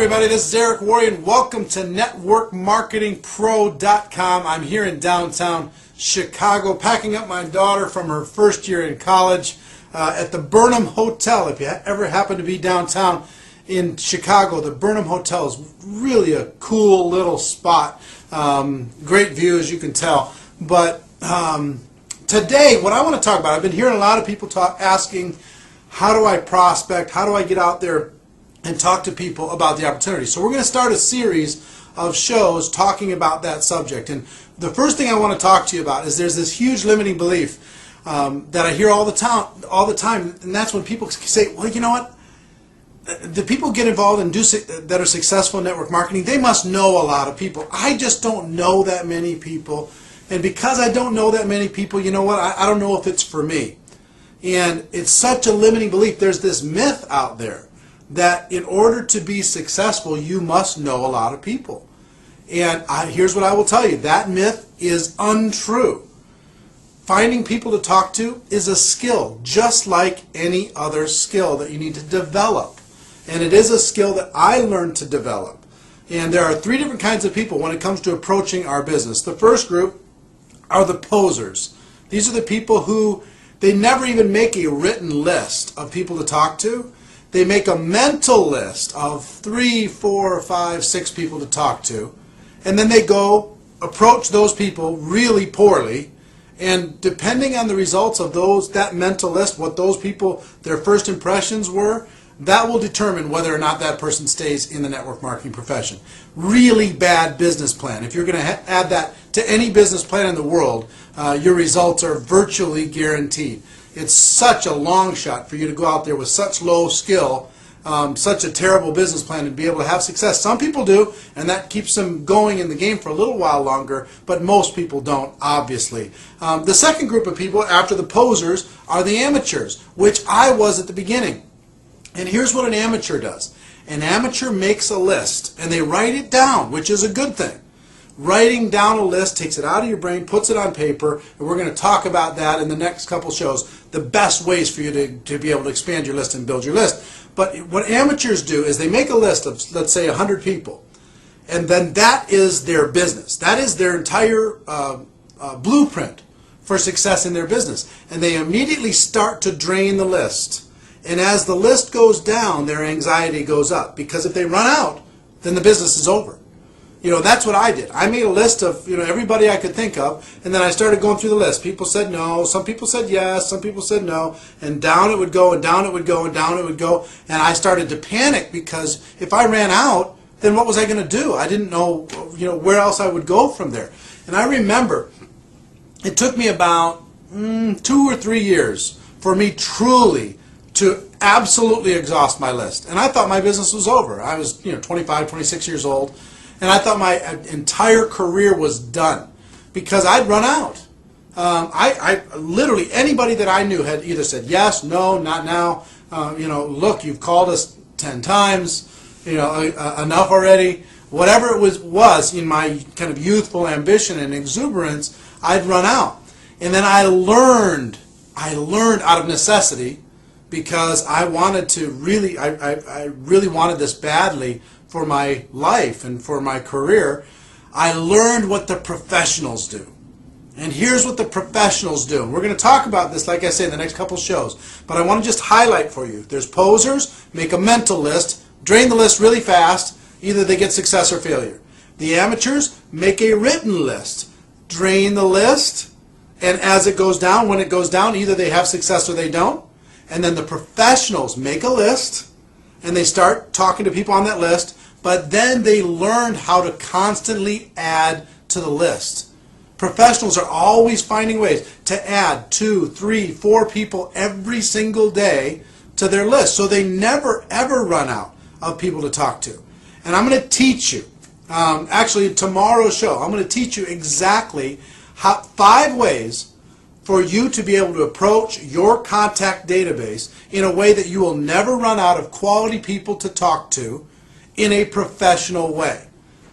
everybody, this is Eric Worre and welcome to networkmarketingpro.com. I'm here in downtown Chicago packing up my daughter from her first year in college at the Burnham Hotel. If you ever happen to be downtown in Chicago, the Burnham Hotel is really a cool little spot. Great view, as you can tell. But today, what I want to talk about, I've been hearing a lot of people asking, how do I prospect? How do I get out there and talk to people about the opportunity? So we're going to start a series of shows talking about that subject. And the first thing I want to talk to you about is there's this huge limiting belief that I hear all the time, and that's when people say, well, you know what? The people get involved and that are successful in network marketing, they must know a lot of people. I just don't know that many people. And because I don't know that many people, you know what? I don't know if it's for me. And it's such a limiting belief. There's this myth out there that in order to be successful, you must know a lot of people. And here's what I will tell you. That myth is untrue. Finding people to talk to is a skill, just like any other skill that you need to develop. And it is a skill that I learned to develop. And there are three different kinds of people when it comes to approaching our business. The first group are the posers. These are the people who they never even make a written list of people to talk to. They make a mental list of 3, 4, 5, 6 people to talk to, and then they go approach those people really poorly, and depending on the results of that mental list, what those people, their first impressions were, that will determine whether or not that person stays in the network marketing profession. Really bad business plan. If you're going to add that to any business plan in the world, your results are virtually guaranteed. It's such a long shot for you to go out there with such low skill, such a terrible business plan, and be able to have success. Some people do, and that keeps them going in the game for a little while longer, but most people don't, obviously. The second group of people after the posers are the amateurs, which I was at the beginning. And here's what an amateur does. An amateur makes a list, and they write it down, which is a good thing. Writing down a list takes it out of your brain, puts it on paper, and we're going to talk about that in the next couple shows, the best ways for you to be able to expand your list and build your list. But what amateurs do is they make a list of, let's say, 100 people, and then that is their business. That is their entire blueprint for success in their business. And they immediately start to drain the list. And as the list goes down, their anxiety goes up, because if they run out, then the business is over. You know, that's what I did. I made a list of, everybody I could think of, and then I started going through the list. People said no, some people said yes, some people said no, and down it would go, and down it would go, and down it would go, and I started to panic, because if I ran out, then what was I going to do? I didn't know, where else I would go from there. And I remember it took me about 2 or 3 years for me truly to absolutely exhaust my list. And I thought my business was over. I was 25, 26 years old. And I thought my entire career was done because I'd run out. I literally, anybody that I knew had either said yes, no, not now. Look, you've called us 10 times. Enough already. Whatever it was in my kind of youthful ambition and exuberance, I'd run out. And then I learned out of necessity, because I wanted to really, I really wanted this badly for my life and for my career. I learned what the professionals do. And here's what the professionals do. And we're going to talk about this, like I say, in the next couple shows. But I want to just highlight for you. There's posers, make a mental list, drain the list really fast. Either they get success or failure. The amateurs make a written list, drain the list, and as it goes down, when it goes down, either they have success or they don't. And then the professionals make a list, and they start talking to people on that list, but then they learned how to constantly add to the list. Professionals are always finding ways to add 2, 3, 4 people every single day to their list, so they never ever run out of people to talk to. And I'm going to teach you, actually tomorrow's show, I'm going to teach you exactly 5 ways for you to be able to approach your contact database in a way that you will never run out of quality people to talk to in a professional way.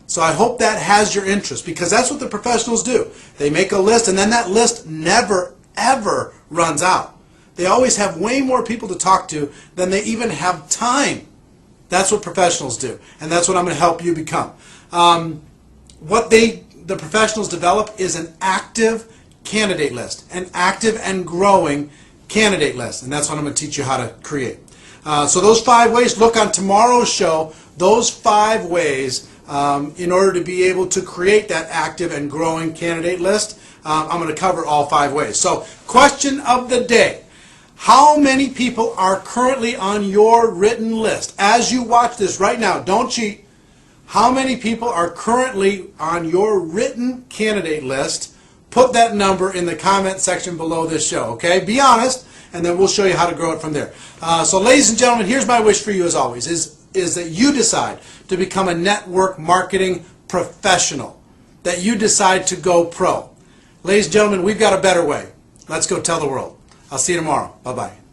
So I hope that has your interest, because that's what the professionals do. They make a list, and then that list never, ever runs out. They always have way more people to talk to than they even have time That's what professionals do, and that's what I'm going to help you become. What the professionals develop is an active candidate list, an active and growing candidate list, and that's what I'm going to teach you how to create. So those 5 ways, look on tomorrow's show, those 5 ways in order to be able to create that active and growing candidate list. I'm going to cover all 5 ways. So question of the day. How many people are currently on your written list? As you watch this right now, don't cheat. How many people are currently on your written candidate list? Put that number in the comment section below this show, okay? Be honest, and then we'll show you how to grow it from there. So ladies and gentlemen, here's my wish for you as always, is that you decide to become a network marketing professional, that you decide to go pro. Ladies and gentlemen, we've got a better way. Let's go tell the world. I'll see you tomorrow. Bye-bye.